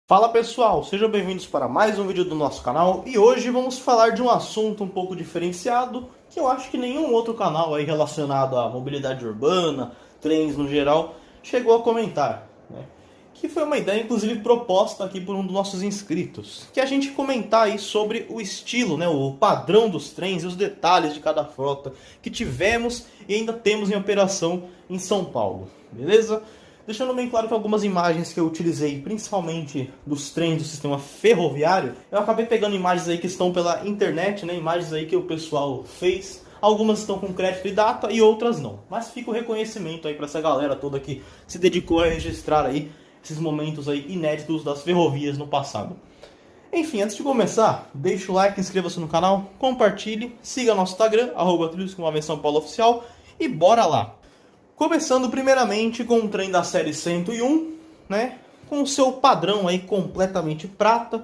Fala pessoal, sejam bem-vindos para mais um vídeo do nosso canal e hoje vamos falar de um assunto um pouco diferenciado que eu acho que nenhum outro canal aí relacionado à mobilidade urbana, trens no geral, chegou a comentar, né? Que foi uma ideia inclusive proposta aqui por um dos nossos inscritos, que é a gente comentar aí sobre o estilo, né, o padrão dos trens e os detalhes de cada frota que tivemos e ainda temos em operação em São Paulo, beleza? Deixando bem claro que algumas imagens que eu utilizei, principalmente dos trens do sistema ferroviário, eu acabei pegando imagens aí que estão pela internet, né? Imagens aí que o pessoal fez. Algumas estão com crédito e data e outras não. Mas fica o reconhecimento aí para essa galera toda que se dedicou a registrar aí esses momentos aí inéditos das ferrovias no passado. Enfim, antes de começar, deixa o like, inscreva-se no canal, compartilhe, siga nosso Instagram, @trilhos_São Paulo Oficial e bora lá! Começando primeiramente com o trem da série 101, né? Com o seu padrão aí completamente prata.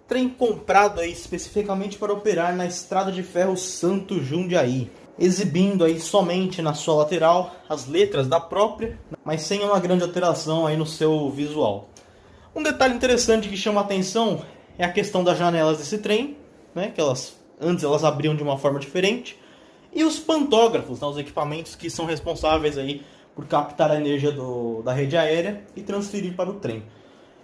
Trem comprado aí especificamente para operar na estrada de ferro Santo Jundiaí. Exibindo aí somente na sua lateral as letras da própria, mas sem uma grande alteração aí no seu visual. Um detalhe interessante que chama a atenção é a questão das janelas desse trem, né? Que antes elas abriam de uma forma diferente. E os pantógrafos, né, os equipamentos que são responsáveis aí por captar a energia da rede aérea e transferir para o trem,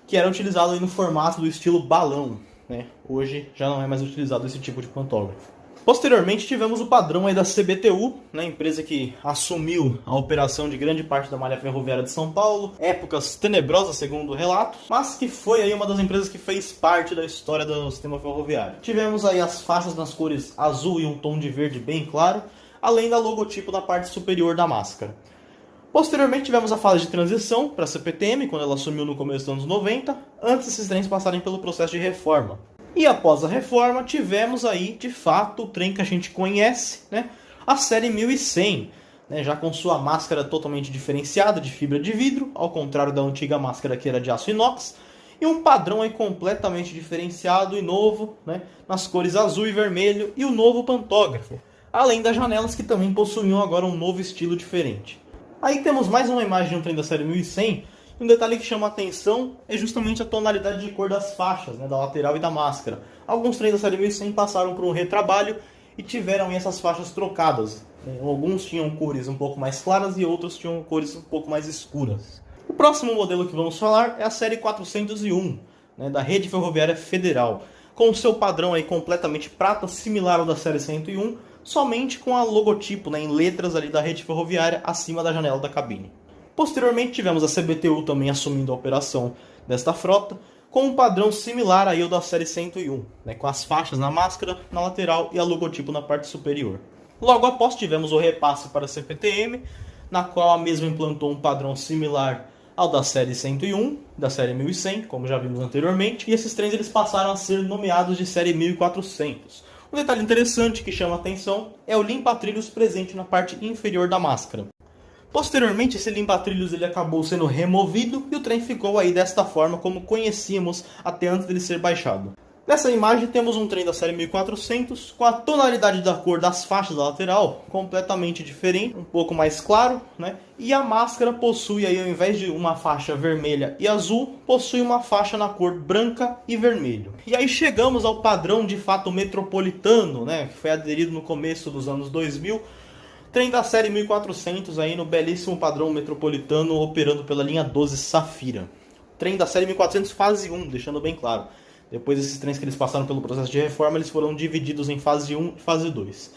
que era utilizado aí no formato do estilo balão, né? Hoje já não é mais utilizado esse tipo de pantógrafo. Posteriormente tivemos o padrão aí da CBTU, né, empresa que assumiu a operação de grande parte da malha ferroviária de São Paulo, épocas tenebrosas segundo relatos, mas que foi aí uma das empresas que fez parte da história do sistema ferroviário. Tivemos aí as faixas nas cores azul e um tom de verde bem claro, além da logotipo na parte superior da máscara. Posteriormente tivemos a fase de transição para a CPTM, quando ela assumiu no começo dos anos 90, antes desses trens passarem pelo processo de reforma. E após a reforma, tivemos aí, de fato, o trem que a gente conhece, né? A série 1100, né? Já com sua máscara totalmente diferenciada de fibra de vidro, ao contrário da antiga máscara que era de aço inox, e um padrão aí completamente diferenciado e novo, né? Nas cores azul e vermelho, e o novo pantógrafo, além das janelas que também possuíam agora um novo estilo diferente. Aí temos mais uma imagem de um trem da série 1100, um detalhe que chama a atenção é justamente a tonalidade de cor das faixas, né, da lateral e da máscara. Alguns trens da série 1100 passaram por um retrabalho e tiveram essas faixas trocadas. Alguns tinham cores um pouco mais claras e outros tinham cores um pouco mais escuras. O próximo modelo que vamos falar é a série 401, né, da Rede Ferroviária Federal, com o seu padrão aí completamente prata, similar ao da série 101, somente com a logotipo, né, em letras ali da rede ferroviária acima da janela da cabine. Posteriormente tivemos a CBTU também assumindo a operação desta frota, com um padrão similar ao da série 101, né, com as faixas na máscara, na lateral e a logotipo na parte superior. Logo após tivemos o repasse para a CPTM, na qual a mesma implantou um padrão similar ao da série 101, da série 1100, como já vimos anteriormente, e esses trens eles passaram a ser nomeados de série 1400. Um detalhe interessante que chama a atenção é o limpa-trilhos presente na parte inferior da máscara. Posteriormente, esse limpa-trilhos ele acabou sendo removido e o trem ficou aí desta forma como conhecíamos até antes dele ser baixado. Nessa imagem temos um trem da série 1400 com a tonalidade da cor das faixas da lateral completamente diferente, um pouco mais claro, né? E a máscara possui aí, ao invés de uma faixa vermelha e azul, possui uma faixa na cor branca e vermelho. E aí chegamos ao padrão de fato metropolitano, né? Que foi aderido no começo dos anos 2000. Trem da série 1400 aí no belíssimo padrão metropolitano operando pela linha 12 Safira. Trem da série 1400 fase 1, deixando bem claro. Depois desses trens que eles passaram pelo processo de reforma, eles foram divididos em fase 1 e fase 2.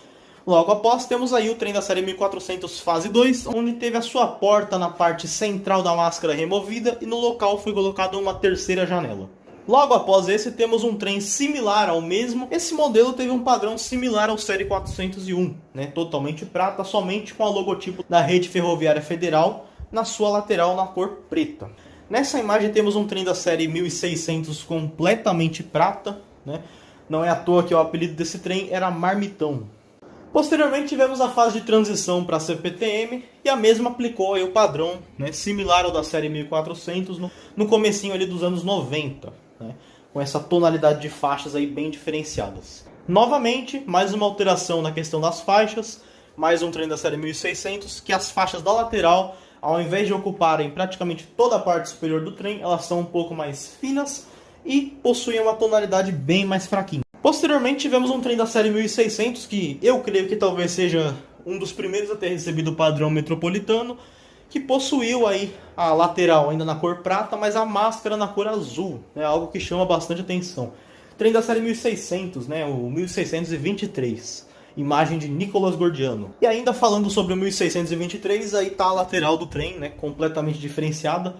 Logo após temos aí o trem da série 1400 fase 2, onde teve a sua porta na parte central da máscara removida e no local foi colocada uma terceira janela. Logo após esse, temos um trem similar ao mesmo. Esse modelo teve um padrão similar ao série 401, né? Totalmente prata, somente com a logotipo da Rede Ferroviária Federal na sua lateral na cor preta. Nessa imagem temos um trem da série 1600 completamente prata, né? Não é à toa que o apelido desse trem era Marmitão. Posteriormente tivemos a fase de transição para a CPTM e a mesma aplicou aí o padrão, né, similar ao da série 1400 no comecinho ali dos anos 90, né, com essa tonalidade de faixas aí bem diferenciadas. Novamente, mais uma alteração na questão das faixas, mais um trem da série 1600, que as faixas da lateral ao invés de ocuparem praticamente toda a parte superior do trem, elas são um pouco mais finas e possuem uma tonalidade bem mais fraquinha. Posteriormente tivemos um trem da série 1600, que eu creio que talvez seja um dos primeiros a ter recebido o padrão metropolitano, que possuiu aí a lateral ainda na cor prata, mas a máscara na cor azul, né? Algo que chama bastante atenção. Trem da série 1600, né? O 1623, imagem de Nicolas Gordiano. E ainda falando sobre o 1623, aí tá a lateral do trem, né? Completamente diferenciada,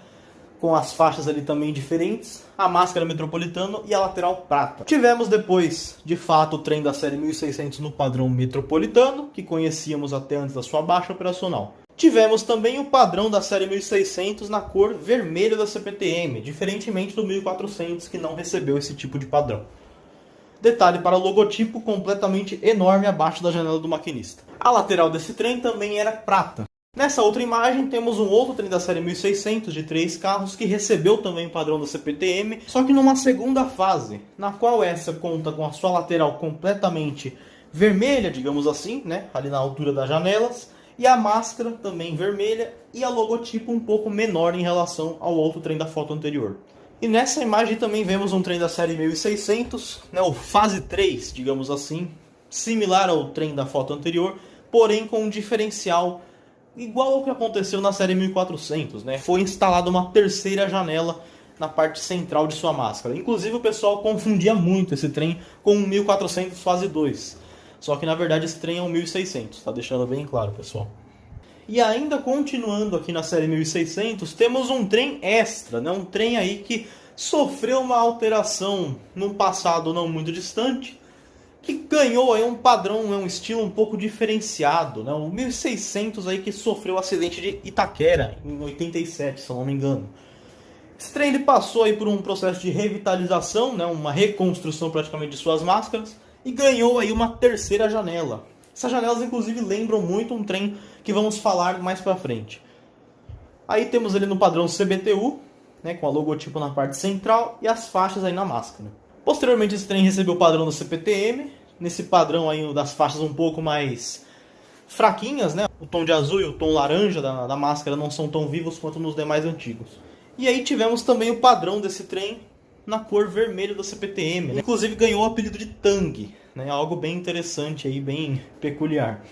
com as faixas ali também diferentes, a máscara metropolitano e a lateral prata. Tivemos depois, de fato, o trem da série 1600 no padrão metropolitano, que conhecíamos até antes da sua baixa operacional. Tivemos também o padrão da série 1600 na cor vermelha da CPTM, diferentemente do 1400, que não recebeu esse tipo de padrão. Detalhe para o logotipo completamente enorme abaixo da janela do maquinista. A lateral desse trem também era prata. Nessa outra imagem temos um outro trem da série 1600 de 3 carros que recebeu também o padrão da CPTM, só que numa segunda fase, na qual essa conta com a sua lateral completamente vermelha, digamos assim, né, ali na altura das janelas, e a máscara também vermelha e a logotipo um pouco menor em relação ao outro trem da foto anterior. E nessa imagem também vemos um trem da série 1600, né, o fase 3, digamos assim, similar ao trem da foto anterior, porém com um diferencial igual ao que aconteceu na série 1400, né? Foi instalada uma terceira janela na parte central de sua máscara. Inclusive o pessoal confundia muito esse trem com o 1400 fase 2. Só que na verdade esse trem é um 1600, tá deixando bem claro, pessoal. E ainda continuando aqui na série 1600, temos um trem extra, né? Um trem aí que sofreu uma alteração num passado não muito distante, que ganhou aí um padrão, um estilo um pouco diferenciado, né? O 1600 aí que sofreu o acidente de Itaquera em 87, se eu não me engano. Esse trem ele passou aí por um processo de revitalização, né? Uma reconstrução praticamente de suas máscaras, e ganhou aí uma terceira janela. Essas janelas inclusive lembram muito um trem que vamos falar mais pra frente. Aí temos ali no padrão CBTU, né, com a logotipo na parte central e as faixas aí na máscara. Posteriormente esse trem recebeu o padrão do CPTM, nesse padrão aí das faixas um pouco mais fraquinhas, né? O tom de azul e o tom laranja da máscara não são tão vivos quanto nos demais antigos. E aí tivemos também o padrão desse trem na cor vermelha do CPTM, né? Inclusive ganhou o apelido de Tang, né? Algo bem interessante aí, bem peculiar.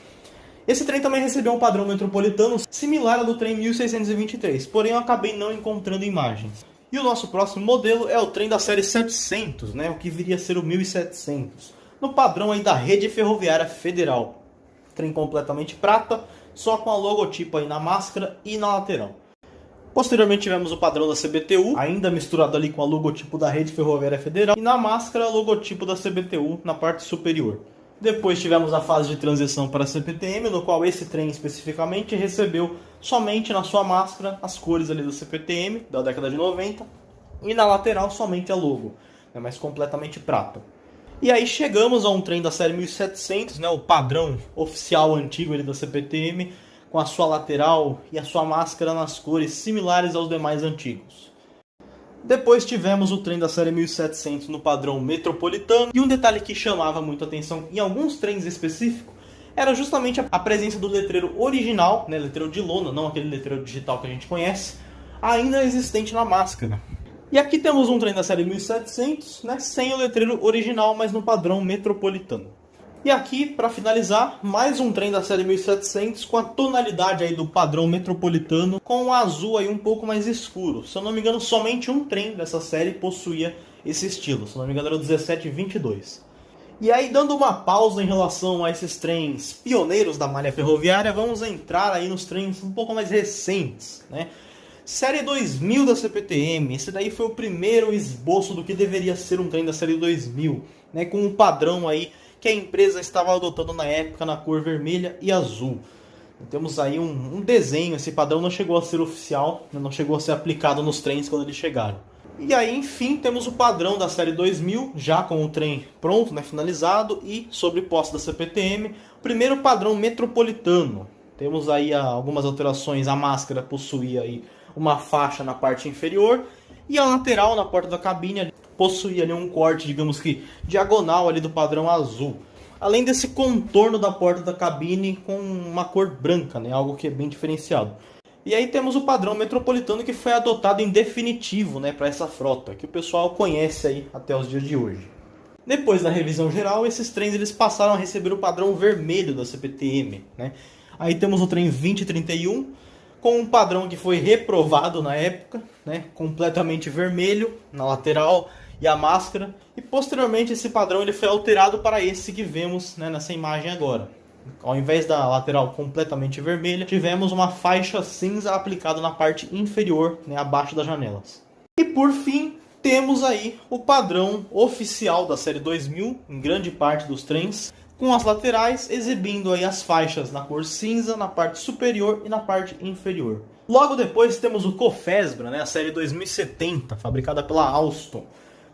Esse trem também recebeu um padrão metropolitano similar ao do trem 1623, porém eu acabei não encontrando imagens. E o nosso próximo modelo é o trem da série 700, né? O que viria a ser o 1700, no padrão aí da Rede Ferroviária Federal. Trem completamente prata, só com a logotipo aí na máscara e na lateral. Posteriormente tivemos o padrão da CBTU, ainda misturado ali com a logotipo da Rede Ferroviária Federal, e na máscara a logotipo da CBTU na parte superior. Depois tivemos a fase de transição para a CPTM, no qual esse trem especificamente recebeu somente na sua máscara as cores ali do CPTM, da década de 90, e na lateral somente a logo, né, mas completamente prata. E aí chegamos a um trem da série 1700, né, o padrão oficial antigo ali da CPTM, com a sua lateral e a sua máscara nas cores similares aos demais antigos. Depois tivemos o trem da série 1700 no padrão metropolitano, e um detalhe que chamava muito atenção em alguns trens específicos era justamente a presença do letreiro original, né, letreiro de lona, não aquele letreiro digital que a gente conhece, ainda existente na máscara. E aqui temos um trem da série 1700, né, sem o letreiro original, mas no padrão metropolitano. E aqui, para finalizar, mais um trem da série 1700 com a tonalidade aí do padrão metropolitano, com um azul aí um pouco mais escuro. Se eu não me engano, somente um trem dessa série possuía esse estilo. Se eu não me engano, era o 1722. E aí, dando uma pausa em relação a esses trens pioneiros da malha ferroviária, vamos entrar aí nos trens um pouco mais recentes, né? Série 2000 da CPTM, esse daí foi o primeiro esboço do que deveria ser um trem da série 2000, né? Com um padrão aí que a empresa estava adotando na época na cor vermelha e azul. Temos aí um desenho, esse padrão não chegou a ser oficial, não chegou a ser aplicado nos trens quando eles chegaram. E aí, enfim, temos o padrão da série 2000, já com o trem pronto, né, finalizado, e sobreposto da CPTM, o primeiro padrão metropolitano. Temos aí algumas alterações, a máscara possuía aí uma faixa na parte inferior, e a lateral na porta da cabine possuía ali um corte, digamos que diagonal ali do padrão azul. Além desse contorno da porta da cabine com uma cor branca, né? Algo que é bem diferenciado. E aí temos o padrão metropolitano que foi adotado em definitivo, né, para essa frota, que o pessoal conhece aí até os dias de hoje. Depois da revisão geral, esses trens eles passaram a receber o padrão vermelho da CPTM, né? Aí temos o trem 2031, com um padrão que foi reprovado na época, né? Completamente vermelho na lateral e a máscara. E posteriormente esse padrão ele foi alterado para esse que vemos, né, nessa imagem agora. Ao invés da lateral completamente vermelha, tivemos uma faixa cinza aplicada na parte inferior, né, abaixo das janelas. E por fim, temos aí o padrão oficial da série 2000, em grande parte dos trens, com as laterais exibindo aí as faixas na cor cinza, na parte superior e na parte inferior. Logo depois temos o Cofesbra, né, a série 2070, fabricada pela Alstom,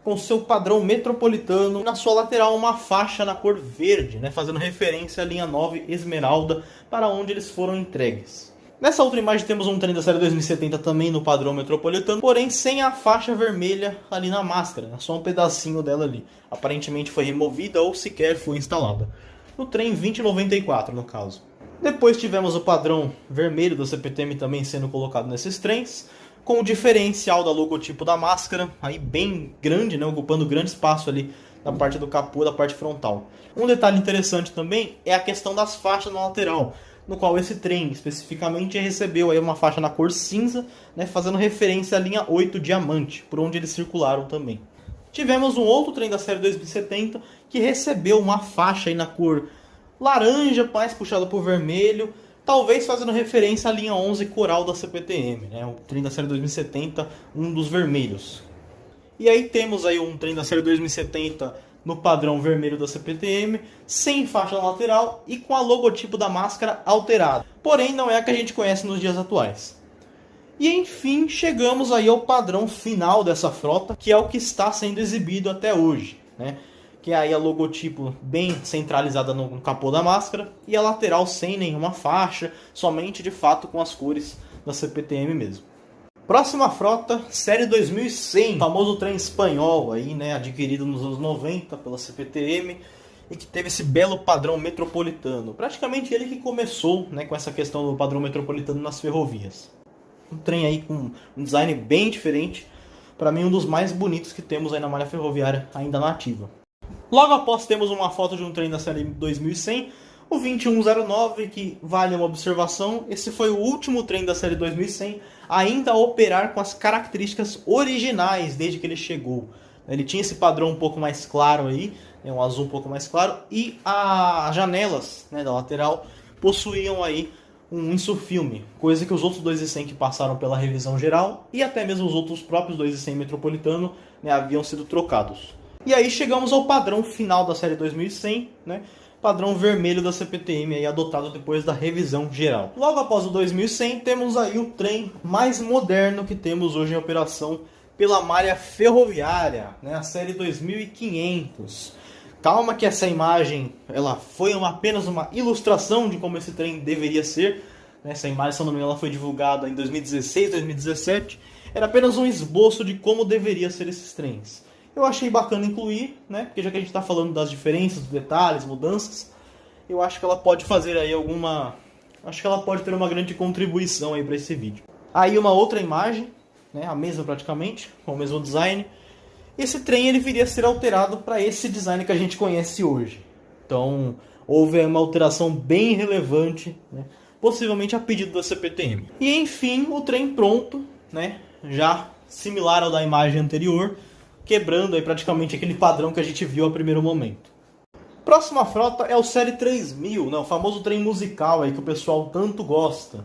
com seu padrão metropolitano, e na sua lateral uma faixa na cor verde, né, fazendo referência à linha 9 Esmeralda, para onde eles foram entregues. Nessa outra imagem temos um trem da série 2070 também no padrão metropolitano, porém sem a faixa vermelha ali na máscara, né, só um pedacinho dela ali. Aparentemente foi removida ou sequer foi instalada. No trem 2094, no caso. Depois tivemos o padrão vermelho da CPTM também sendo colocado nesses trens, com o diferencial da logotipo da máscara, aí bem grande, né, ocupando grande espaço ali na parte do capô, da parte frontal. Um detalhe interessante também é a questão das faixas na lateral, no qual esse trem especificamente recebeu aí uma faixa na cor cinza, né, fazendo referência à linha 8 Diamante, por onde eles circularam também. Tivemos um outro trem da série 2070 que recebeu uma faixa aí na cor laranja, mais puxada por vermelho, talvez fazendo referência à linha 11 Coral da CPTM, né? O trem da série 2070, um dos vermelhos. E aí temos aí um trem da série 2070 no padrão vermelho da CPTM, sem faixa lateral e com a logotipo da máscara alterada. Porém, não é a que a gente conhece nos dias atuais. E enfim, chegamos aí ao padrão final dessa frota, que é o que está sendo exibido até hoje, né? Que é aí a logotipo bem centralizada no capô da máscara e a lateral sem nenhuma faixa, somente de fato com as cores da CPTM mesmo. Próxima frota, série 2100, famoso trem espanhol aí, né, adquirido nos anos 90 pela CPTM e que teve esse belo padrão metropolitano. Praticamente ele que começou, né, com essa questão do padrão metropolitano nas ferrovias. Um trem aí com um design bem diferente, para mim um dos mais bonitos que temos aí na malha ferroviária ainda na ativa. Logo após temos uma foto de um trem da série 2100, o 2109, que vale uma observação, esse foi o último trem da série 2100 ainda a operar com as características originais desde que ele chegou. Ele tinha esse padrão um pouco mais claro aí, um azul um pouco mais claro, e as janelas, né, da lateral possuíam aí um insufilme, coisa que os outros 2100 que passaram pela revisão geral e até mesmo os outros próprios 2100 metropolitano, né, haviam sido trocados. E aí chegamos ao padrão final da série 2100, né? Padrão vermelho da CPTM, aí adotado depois da revisão geral. Logo após o 2100, temos aí o trem mais moderno que temos hoje em operação pela malha ferroviária, né? A série 2500. Calma que essa imagem ela foi apenas uma ilustração de como esse trem deveria ser. Essa imagem, se não me engano, ela foi divulgada em 2016, 2017. Era apenas um esboço de como deveria ser esses trens. Eu achei bacana incluir, né? Porque já que a gente está falando das diferenças, dos detalhes, mudanças, eu acho que ela pode fazer aí alguma... Acho que ela pode ter uma grande contribuição aí para esse vídeo. Aí uma outra imagem, né? A mesma praticamente, com o mesmo design. Esse trem ele viria a ser alterado para esse design que a gente conhece hoje. Então, houve uma alteração bem relevante, né? Possivelmente a pedido da CPTM. E enfim, o trem pronto, né? Já similar ao da imagem anterior, quebrando aí praticamente aquele padrão que a gente viu a primeiro momento. Próxima frota é o série 3000, né, o famoso trem musical aí que o pessoal tanto gosta.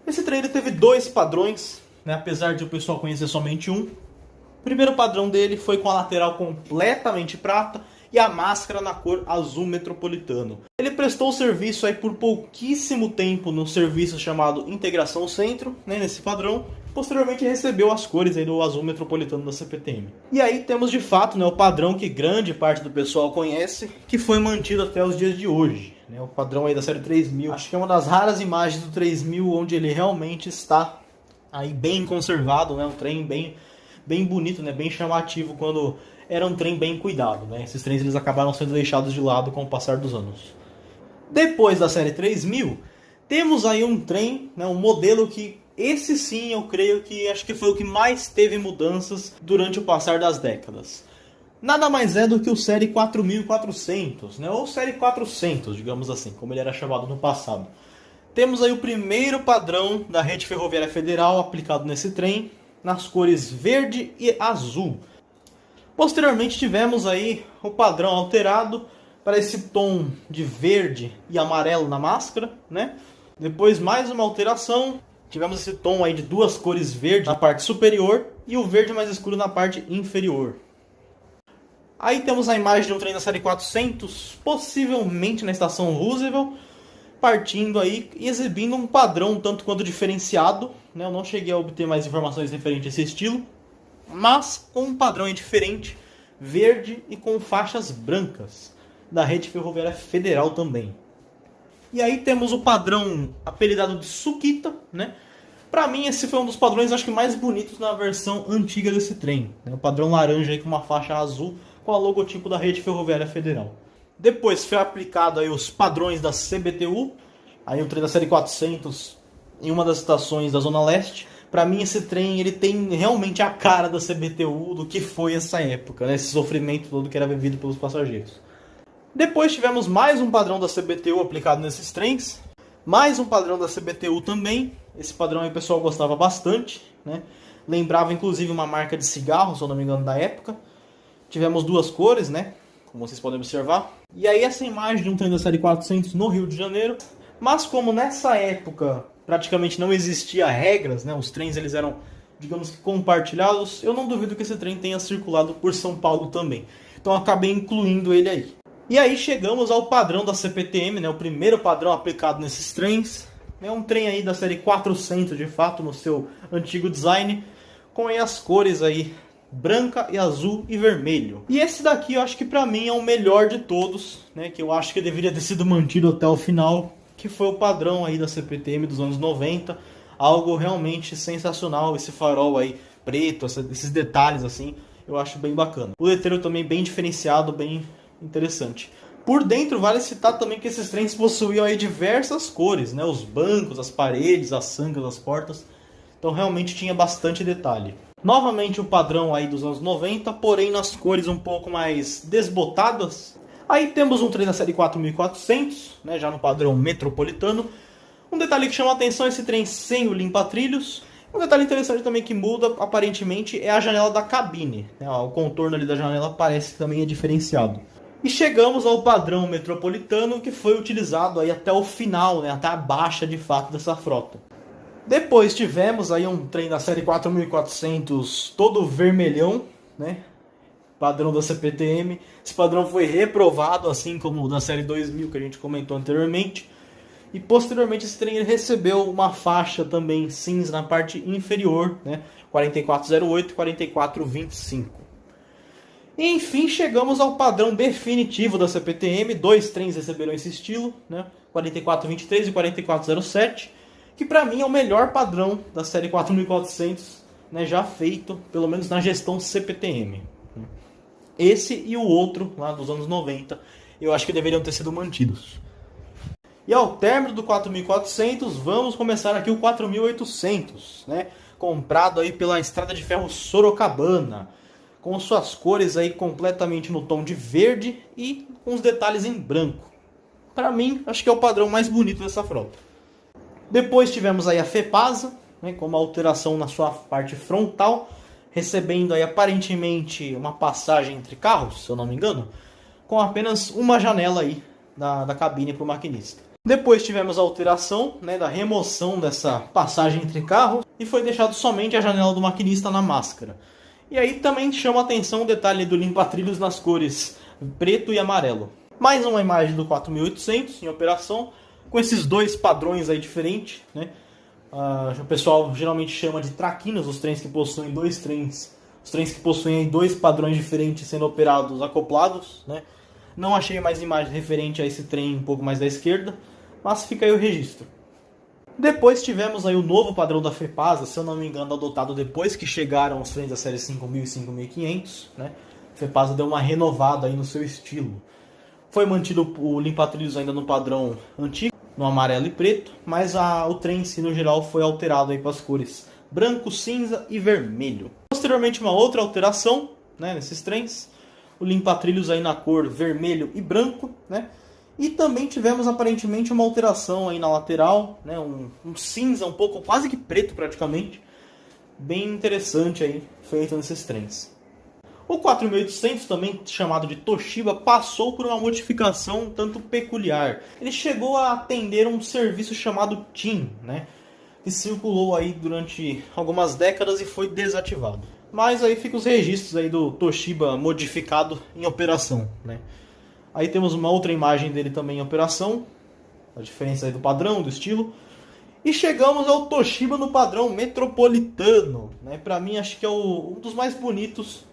Esse trem ele teve dois padrões, né, apesar de o pessoal conhecer somente um. O primeiro padrão dele foi com a lateral completamente prata e a máscara na cor azul metropolitano. Ele prestou serviço aí por pouquíssimo tempo no serviço chamado Integração Centro, né, nesse padrão. Posteriormente recebeu as cores aí do azul metropolitano da CPTM. E aí temos de fato, né, o padrão que grande parte do pessoal conhece, que foi mantido até os dias de hoje, né, o padrão aí da série 3000. Acho que é uma das raras imagens do 3000 onde ele realmente está aí bem conservado, né, um trem bem bonito, né, bem chamativo quando era um trem bem cuidado, né. Esses trens eles acabaram sendo deixados de lado com o passar dos anos. Depois da série 3000, temos aí um trem, né, um modelo que esse sim eu creio que acho que foi o que mais teve mudanças durante o passar das décadas. Nada mais é do que o Série 4400, né? Ou Série 400, digamos assim, como ele era chamado no passado. Temos aí o primeiro padrão da Rede Ferroviária Federal aplicado nesse trem, nas cores verde e azul. Posteriormente tivemos aí o padrão alterado para esse tom de verde e amarelo na máscara, né? Depois mais uma alteração, tivemos esse tom aí de duas cores verde na parte superior e o verde mais escuro na parte inferior. Aí temos a imagem de um trem da série 400, possivelmente na estação Roosevelt, partindo aí e exibindo um padrão um tanto quanto diferenciado, né? Eu não cheguei a obter mais informações referentes a esse estilo, mas com um padrão diferente, verde e com faixas brancas, da Rede Ferroviária Federal também. E aí temos o padrão apelidado de Suquita, né? Para mim esse foi um dos padrões acho que mais bonitos na versão antiga desse trem, né? O padrão laranja aí com uma faixa azul com o logotipo da Rede Ferroviária Federal. Depois foi aplicado aí os padrões da CBTU, aí o trem da série 400 em uma das estações da Zona Leste. Para mim esse trem ele tem realmente a cara da CBTU, do que foi essa época, né? Esse sofrimento todo que era vivido pelos passageiros. Depois tivemos mais um padrão da CBTU aplicado nesses trens, mais um padrão da CBTU também. Esse padrão aí o pessoal gostava bastante, né? Lembrava inclusive uma marca de cigarro, se eu não me engano, da época. Tivemos duas cores, né? Como vocês podem observar. E aí essa imagem de um trem da série 400 no Rio de Janeiro. Mas como nessa época praticamente não existia regras, né? Os trens eles eram, digamos que, compartilhados. Eu não duvido que esse trem tenha circulado por São Paulo também. Então eu acabei incluindo ele aí. E aí chegamos ao padrão da CPTM, né? O primeiro padrão aplicado nesses trens. É um trem aí da série 400 de fato, no seu antigo design. Com aí as cores aí branca e azul e vermelho. E esse daqui eu acho que pra mim é o melhor de todos, né? Que eu acho que deveria ter sido mantido até o final, que foi o padrão aí da CPTM dos anos 90. Algo realmente sensacional, esse farol aí preto, esses detalhes assim, eu acho bem bacana. O letreiro também bem diferenciado, bem interessante. Por dentro vale citar também que esses trens possuíam aí diversas cores, né? Os bancos, as paredes, as sangas, as portas. Então realmente tinha bastante detalhe. Novamente o padrão aí dos anos 90, porém nas cores um pouco mais desbotadas. Aí temos um trem da série 4400, né, já no padrão metropolitano. Um detalhe que chama a atenção é esse trem sem o limpa-trilhos. Um detalhe interessante também que muda, aparentemente, é a janela da cabine, né? O contorno ali da janela parece que também é diferenciado. E chegamos ao padrão metropolitano que foi utilizado aí até o final, né, até a baixa de fato dessa frota. Depois tivemos aí um trem da série 4400 todo vermelhão, né? Padrão da CPTM. Esse padrão foi reprovado, assim como o da série 2000 que a gente comentou anteriormente. E posteriormente esse trem recebeu uma faixa também cinza na parte inferior, né? 4408 e 4425. E enfim chegamos ao padrão definitivo da CPTM. Dois trens receberam esse estilo, né? 4423 e 4407. Que para mim é o melhor padrão da série 4400, né, já feito, pelo menos na gestão CPTM. Esse e o outro, lá dos anos 90, eu acho que deveriam ter sido mantidos. E ao término do 4400, vamos começar aqui o 4800, né, comprado aí pela Estrada de Ferro Sorocabana, com suas cores aí completamente no tom de verde e com os detalhes em branco. Para mim, acho que é o padrão mais bonito dessa frota. Depois tivemos aí a FEPASA, né, com uma alteração na sua parte frontal, recebendo aí aparentemente uma passagem entre carros, se eu não me engano, com apenas uma janela aí da cabine para o maquinista. Depois tivemos a alteração, né, da remoção dessa passagem entre carros e foi deixado somente a janela do maquinista na máscara. E aí também chama a atenção o detalhe do limpa-trilhos nas cores preto e amarelo. Mais uma imagem do 4800 em operação, com esses dois padrões aí diferentes, né? O pessoal geralmente chama de traquinas os trens que possuem dois trens. Os trens que possuem dois padrões diferentes sendo operados acoplados, né? Não achei mais imagem referente a esse trem um pouco mais da esquerda, mas fica aí o registro. Depois tivemos aí o novo padrão da FEPASA, se eu não me engano, adotado depois que chegaram os trens da série 5000 e 5500, né? A FEPASA deu uma renovada aí no seu estilo. Foi mantido o limpa-trilhos ainda no padrão antigo, no amarelo e preto, mas o trem em si no geral foi alterado aí para as cores branco, cinza e vermelho. Posteriormente uma outra alteração, né, nesses trens, o limpa-trilhos aí na cor vermelho e branco, né? E também tivemos aparentemente uma alteração aí na lateral, né, um cinza um pouco, quase que preto praticamente, bem interessante aí, feito nesses trens. O 4800, também chamado de Toshiba, passou por uma modificação um tanto peculiar. Ele chegou a atender um serviço chamado TIM, né, que circulou aí durante algumas décadas e foi desativado. Mas aí ficam os registros aí do Toshiba modificado em operação, né. Aí temos uma outra imagem dele também em operação, a diferença aí do padrão, do estilo. E chegamos ao Toshiba no padrão metropolitano, né? Para mim acho que é um dos mais bonitos,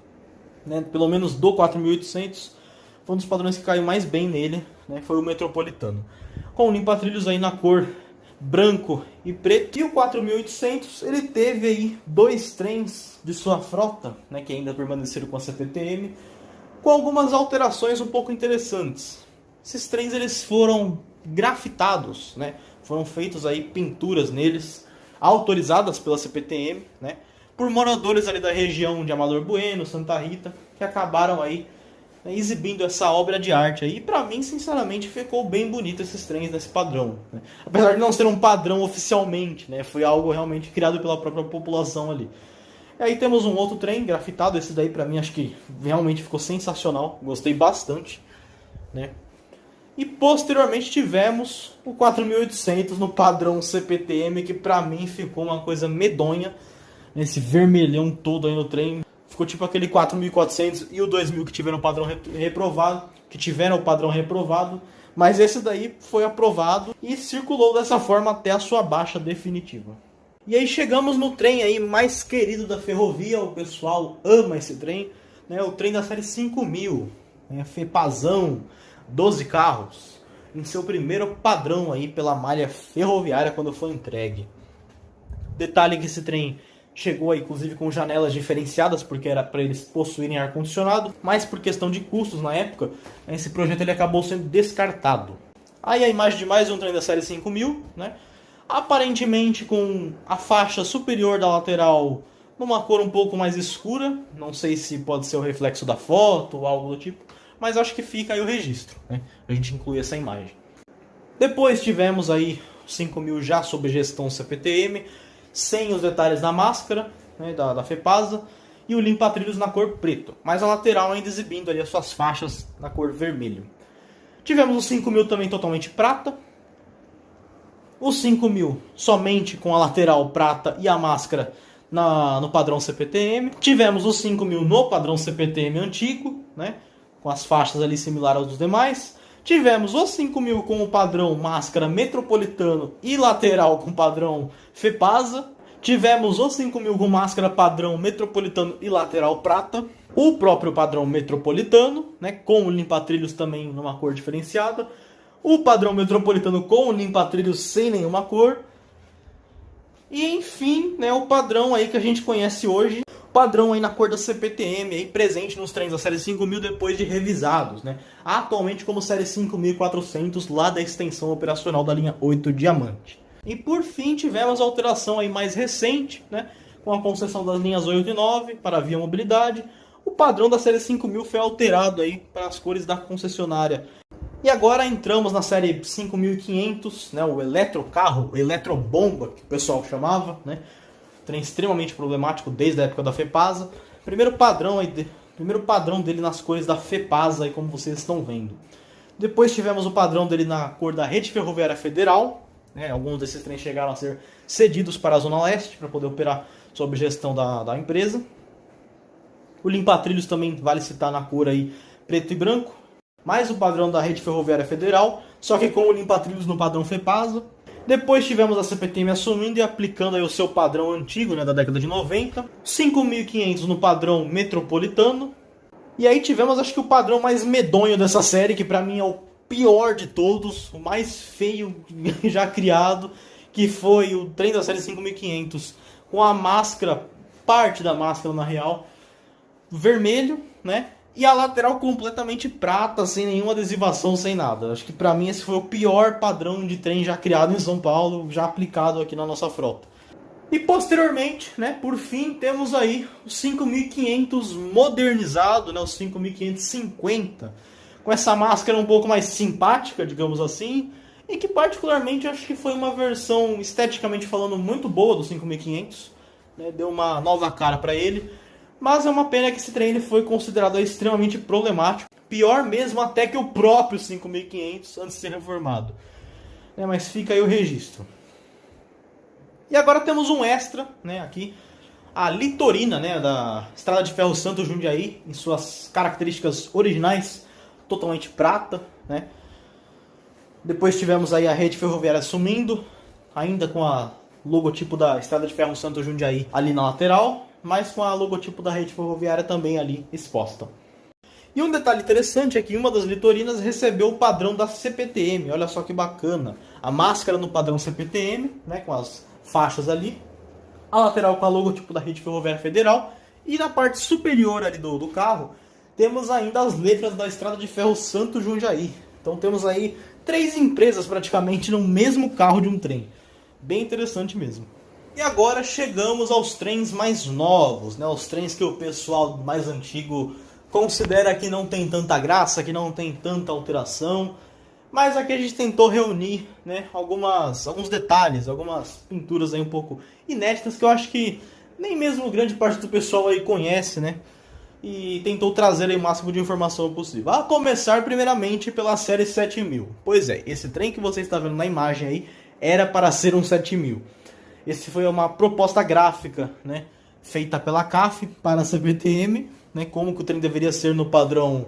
né? Pelo menos do 4800, foi um dos padrões que caiu mais bem nele, né? Foi o metropolitano. Com o limpa-trilhos aí na cor branco e preto. E o 4800, ele teve aí 2 trens de sua frota, né? Que ainda permaneceram com a CPTM, com algumas alterações um pouco interessantes. Esses trens eles foram grafitados, né? Foram feitos aí pinturas neles, autorizadas pela CPTM, né? Por moradores ali da região de Amador Bueno, Santa Rita, que acabaram aí, né, exibindo essa obra de arte aí. E pra mim, sinceramente, ficou bem bonito esses trens nesse padrão, né? Apesar de não ser um padrão oficialmente, né? Foi algo realmente criado pela própria população ali. E aí temos um outro trem grafitado, esse daí pra mim acho que realmente ficou sensacional, gostei bastante, né? E posteriormente tivemos o 4800 no padrão CPTM, que pra mim ficou uma coisa medonha, esse vermelhão todo aí no trem. Ficou tipo aquele 4400 e o 2000 que tiveram o padrão reprovado, mas esse daí foi aprovado e circulou dessa forma até a sua baixa definitiva. E aí chegamos no trem aí mais querido da ferrovia, o pessoal ama esse trem, né? O trem da série 5000, né? Fepazão, 12 carros, em seu primeiro padrão aí pela malha ferroviária quando foi entregue. Detalhe que esse trem chegou aí, inclusive com janelas diferenciadas, porque era para eles possuírem ar-condicionado, mas por questão de custos na época, esse projeto ele acabou sendo descartado. Aí a imagem de mais um trem da série 5000, né? Aparentemente com a faixa superior da lateral numa cor um pouco mais escura, não sei se pode ser o reflexo da foto ou algo do tipo, mas acho que fica aí o registro, né? A gente inclui essa imagem. Depois tivemos aí 5000 já sob gestão CPTM, sem os detalhes da máscara, né, da Fepasa, e o limpa-trilhos na cor preto, mas a lateral ainda exibindo ali as suas faixas na cor vermelho. Tivemos o 5000 também totalmente prata, o 5000 somente com a lateral prata e a máscara no padrão CPTM. Tivemos o 5000 no padrão CPTM antigo, né, com as faixas ali similares aos dos demais. Tivemos o 5000 com o padrão máscara metropolitano e lateral com padrão Fepasa. Tivemos o 5000 com máscara padrão metropolitano e lateral prata. O próprio padrão metropolitano, né, com o limpa-trilhos também numa cor diferenciada. O padrão metropolitano com o limpa-trilhos sem nenhuma cor. E enfim, né, o padrão aí que a gente conhece hoje. Padrão aí na cor da CPTM, aí presente nos trens da série 5000 depois de revisados, né? Atualmente como série 5400 lá da extensão operacional da linha 8 Diamante. E por fim tivemos a alteração aí mais recente, né? Com a concessão das linhas 8 e 9 para a Via Mobilidade. O padrão da série 5000 foi alterado aí para as cores da concessionária. E agora entramos na série 5500, né? O eletrocarro, o eletrobomba que o pessoal chamava, né? Trem extremamente problemático desde a época da Fepasa. Primeiro padrão dele nas cores da Fepasa, aí como vocês estão vendo. Depois tivemos o padrão dele na cor da Rede Ferroviária Federal, né? Alguns desses trens chegaram a ser cedidos para a Zona Leste para poder operar sob gestão da empresa. O limpa-trilhos também vale citar na cor aí preto e branco. Mais o padrão da Rede Ferroviária Federal, só que com o limpa-trilhos no padrão Fepasa. Depois tivemos a CPTM assumindo e aplicando aí o seu padrão antigo, né, da década de 90. 5500 no padrão metropolitano. E aí tivemos, acho que o padrão mais medonho dessa série, que pra mim é o pior de todos, o mais feio já criado, que foi o trem da série 5500 com a máscara, parte da máscara na real, vermelho, né? E a lateral completamente prata, sem nenhuma adesivação, sem nada. Acho que pra mim esse foi o pior padrão de trem já criado em São Paulo, já aplicado aqui na nossa frota. E posteriormente, né, por fim, temos aí o 5500 modernizado, né, o 5550, com essa máscara um pouco mais simpática, digamos assim, e que particularmente acho que foi uma versão, esteticamente falando, muito boa do 5500, né, deu uma nova cara para ele, mas é uma pena que esse trem ele foi considerado extremamente problemático, pior mesmo até que o próprio 5500 antes de ser reformado, né, mas fica aí o registro. E agora temos um extra, né, aqui, a litorina, né, da Estrada de Ferro Santos Jundiaí, em suas características originais, totalmente prata, né. Depois tivemos aí a rede ferroviária sumindo, ainda com a logotipo da Estrada de Ferro Santos Jundiaí ali na lateral, mas com a logotipo da rede ferroviária também ali exposta. E um detalhe interessante é que uma das litorinas recebeu o padrão da CPTM, olha só que bacana. A máscara no padrão CPTM, né, com as faixas ali, a lateral com a logotipo da rede ferroviária federal, e na parte superior ali do carro temos ainda as letras da Estrada de Ferro Santos Jundiaí. Então temos aí 3 empresas praticamente no mesmo carro de um trem. Bem interessante mesmo. E agora chegamos aos trens mais novos, né? Os trens que o pessoal mais antigo considera que não tem tanta graça, que não tem tanta alteração. Mas aqui a gente tentou reunir, né, alguns detalhes, algumas pinturas aí um pouco inéditas que eu acho que nem mesmo grande parte do pessoal aí conhece, né? E tentou trazer aí o máximo de informação possível. A começar primeiramente pela série 7000. Pois é, esse trem que você está vendo na imagem aí era para ser um 7000. Esse foi uma proposta gráfica, né, feita pela CAF para a CPTM, né, como que o trem deveria ser no padrão,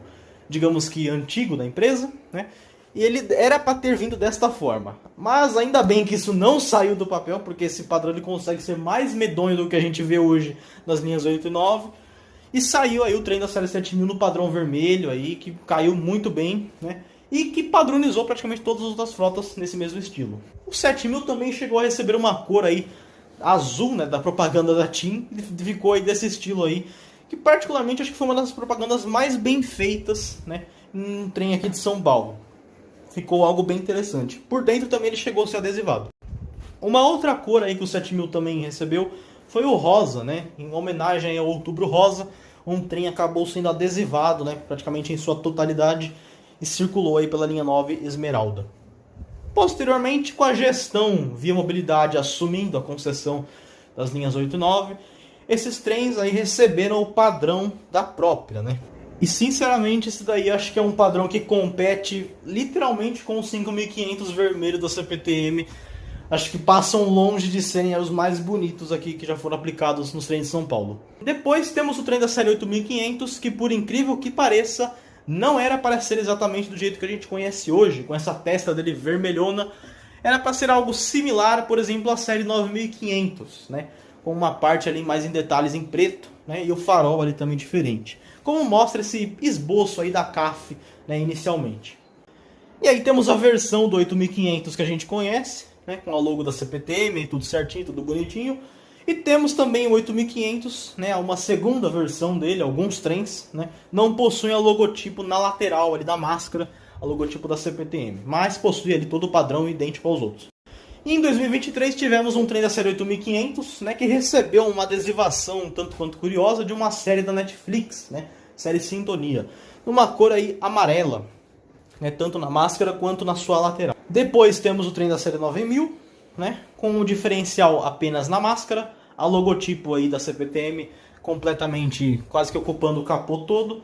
digamos que antigo da empresa, né? E ele era para ter vindo desta forma. Mas ainda bem que isso não saiu do papel, porque esse padrão ele consegue ser mais medonho do que a gente vê hoje nas linhas 8 e 9. E saiu aí o trem da série 7000 no padrão vermelho, aí, que caiu muito bem, né? E que padronizou praticamente todas as outras frotas nesse mesmo estilo. O 7000 também chegou a receber uma cor aí azul, né, da propaganda da TIM, e ficou aí desse estilo aí, que particularmente acho que foi uma das propagandas mais bem feitas, né, em um trem aqui de São Paulo. Ficou algo bem interessante. Por dentro também ele chegou a ser adesivado. Uma outra cor aí que o 7000 também recebeu foi o rosa, né? Em homenagem ao Outubro Rosa, um trem acabou sendo adesivado, né, praticamente em sua totalidade, e circulou aí pela linha 9 Esmeralda. Posteriormente, com a gestão Via Mobilidade assumindo a concessão das linhas 8 e 9, esses trens aí receberam o padrão da própria, né? E sinceramente, esse daí acho que é um padrão que compete literalmente com os 5500 vermelho da CPTM. Acho que passam longe de serem os mais bonitos aqui que já foram aplicados nos trens de São Paulo. Depois temos o trem da série 8500, que por incrível que pareça, não era para ser exatamente do jeito que a gente conhece hoje, com essa testa dele vermelhona. Era para ser algo similar, por exemplo, à série 9500, né? Com uma parte ali mais em detalhes em preto, né? E o farol ali também diferente. Como mostra esse esboço aí da CAF, né, inicialmente. E aí temos a versão do 8500 que a gente conhece, né, com a logo da CPTM, tudo certinho, tudo bonitinho. E temos também o 8500, né, uma segunda versão dele, alguns trens, né, não possuem o logotipo na lateral ali da máscara, o logotipo da CPTM, mas possui ali todo o padrão idêntico aos outros. E em 2023 tivemos um trem da série 8500, né, que recebeu uma adesivação um tanto quanto curiosa de uma série da Netflix, né, série Sintonia, numa cor aí amarela, né, tanto na máscara quanto na sua lateral. Depois temos o trem da série 9000, né, com o diferencial apenas na máscara, a logotipo aí da CPTM completamente quase que ocupando o capô todo.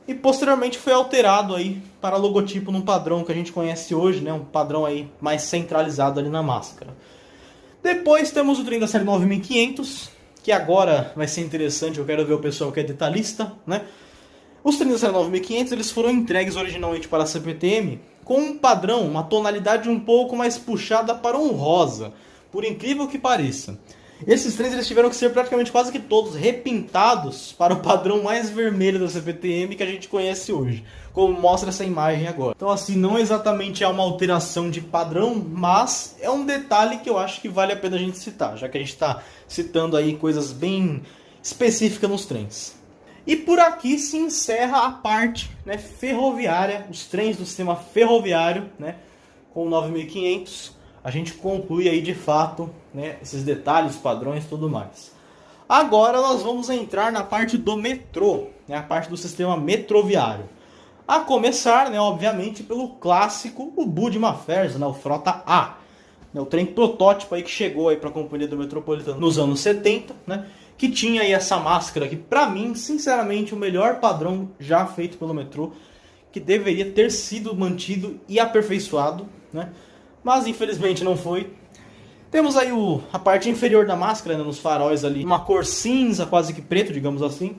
E posteriormente foi alterado aí para logotipo num padrão que a gente conhece hoje, né? Um padrão aí mais centralizado ali na máscara. Depois temos o trem da série 9500, que agora vai ser interessante, eu quero ver o pessoal que é detalhista, né? Os trens da série 9500 eles foram entregues originalmente para a CPTM com um padrão, uma tonalidade um pouco mais puxada para um rosa, por incrível que pareça. Esses trens eles tiveram que ser praticamente quase que todos repintados para o padrão mais vermelho da CPTM que a gente conhece hoje, como mostra essa imagem agora. Então assim, não exatamente é uma alteração de padrão, mas é um detalhe que eu acho que vale a pena a gente citar, já que a gente está citando aí coisas bem específicas nos trens. E por aqui se encerra a parte, né, ferroviária, os trens do sistema ferroviário, né, com o 9500. A gente conclui aí de fato, né, esses detalhes, padrões e tudo mais. Agora nós vamos entrar na parte do metrô, né, a parte do sistema metroviário. A começar, né, obviamente, pelo clássico, o Budman Fers, né, o Frota A. O trem protótipo aí que chegou aí para a Companhia do Metropolitano nos anos 70, né, que tinha aí essa máscara que, para mim, sinceramente, o melhor padrão já feito pelo metrô, que deveria ter sido mantido e aperfeiçoado, né, mas infelizmente não foi. Temos aí a parte inferior da máscara, né, nos faróis ali, uma cor cinza, quase que preto, digamos assim.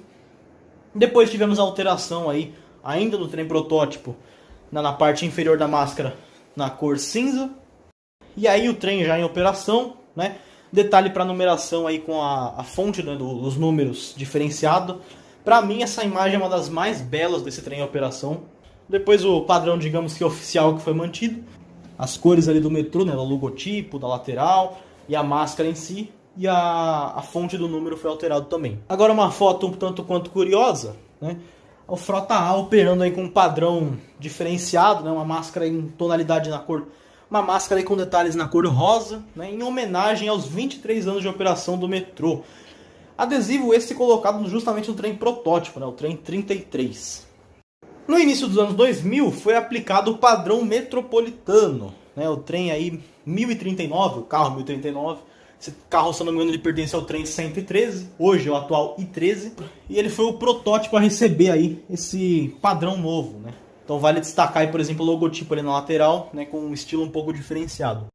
Depois tivemos a alteração aí, ainda no trem protótipo, na parte inferior da máscara, na cor cinza. E aí o trem já em operação, né? Detalhe para numeração aí com a fonte, né, dos números diferenciado. Para mim essa imagem é uma das mais belas desse trem em operação. Depois o padrão, digamos que oficial, que foi mantido. As cores ali do metrô, né, do logotipo, da lateral e a máscara em si. E a fonte do número foi alterado também. Agora uma foto um tanto quanto curiosa, né? O Frota A operando aí com um padrão diferenciado, né? Uma máscara em tonalidade na cor, uma máscara aí com detalhes na cor rosa, né? Em homenagem aos 23 anos de operação do metrô. Adesivo esse colocado justamente no trem protótipo, né? O trem 33. No início dos anos 2000 foi aplicado o padrão metropolitano, né? O trem aí 1039, o carro 1039. Esse carro, se eu não me engano, ele pertence ao trem 113, hoje é o atual I13, e ele foi o protótipo a receber aí esse padrão novo, né? Então vale destacar aí, por exemplo, o logotipo ali na lateral, né, com um estilo um pouco diferenciado.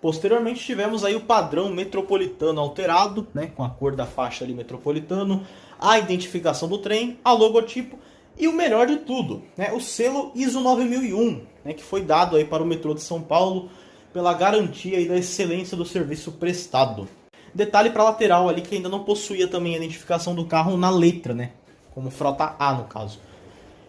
Posteriormente tivemos aí o padrão metropolitano alterado, né, com a cor da faixa ali metropolitano, a identificação do trem, a logotipo e o melhor de tudo, né, o selo ISO 9001, né, que foi dado aí para o metrô de São Paulo, pela garantia e da excelência do serviço prestado. Detalhe para a lateral ali que ainda não possuía também a identificação do carro na letra, né? Como Frota A no caso.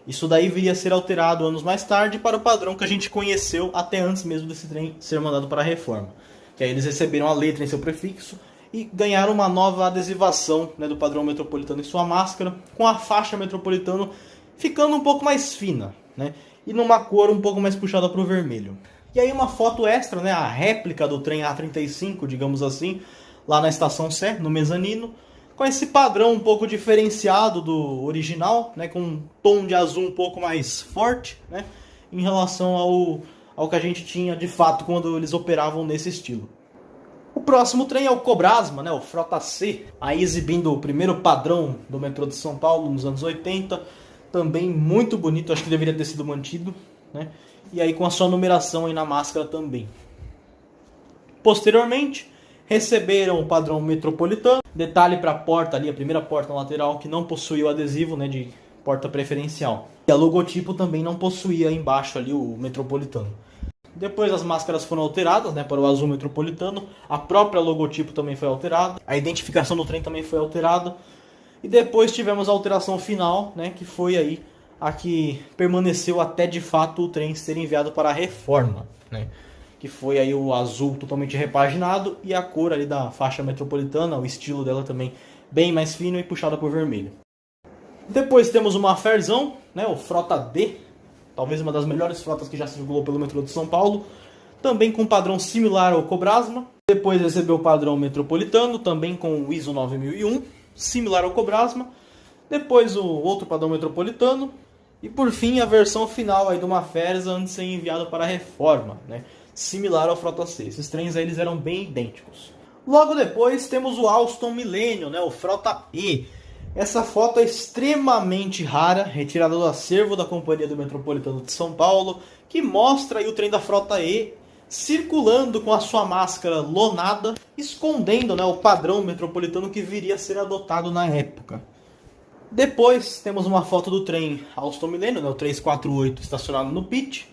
Isso daí viria a ser alterado anos mais tarde para o padrão que a gente conheceu até antes mesmo desse trem ser mandado para a reforma. Que aí eles receberam a letra em seu prefixo e ganharam uma nova adesivação, né, do padrão metropolitano em sua máscara, com a faixa metropolitano ficando um pouco mais fina, né? E numa cor um pouco mais puxada para o vermelho. E aí uma foto extra, né, a réplica do trem A35, digamos assim, lá na estação Sé, no mezanino, com esse padrão um pouco diferenciado do original, né, com um tom de azul um pouco mais forte, né, em relação ao que a gente tinha de fato quando eles operavam nesse estilo. O próximo trem é o Cobrasma, né, o Frota C, aí exibindo o primeiro padrão do metrô de São Paulo nos anos 80, também muito bonito, acho que deveria ter sido mantido, né? E aí com a sua numeração aí na máscara também. Posteriormente, receberam o padrão metropolitano. Detalhe para a porta ali, a primeira porta lateral, que não possuía o adesivo, né, de porta preferencial. E a logotipo também não possuía embaixo ali o metropolitano. Depois as máscaras foram alteradas, né, para o azul metropolitano. A própria logotipo também foi alterada. A identificação do trem também foi alterada. E depois tivemos a alteração final, né, que foi aí a que permaneceu até de fato o trem ser enviado para a reforma, né? Que foi aí o azul totalmente repaginado e a cor ali da faixa metropolitana, o estilo dela também bem mais fino e puxada por vermelho. Depois temos uma Ferzão, né, o Frota D, talvez uma das melhores frotas que já circulou pelo metrô de São Paulo, também com padrão similar ao Cobrasma. Depois recebeu o padrão metropolitano, também com o ISO 9001, similar ao Cobrasma. Depois o outro padrão metropolitano. E por fim a versão final aí de uma Ferza antes de ser enviado para a reforma, né? Similar ao Frota C. Esses trens aí eles eram bem idênticos. Logo depois temos o Alstom Millennium, né? O Frota E. Essa foto é extremamente rara, retirada do acervo da Companhia do Metropolitano de São Paulo, que mostra aí o trem da Frota E circulando com a sua máscara lonada, escondendo, né, o padrão metropolitano que viria a ser adotado na época. Depois temos uma foto do trem Alstom Millennium, né, o 348, estacionado no pit,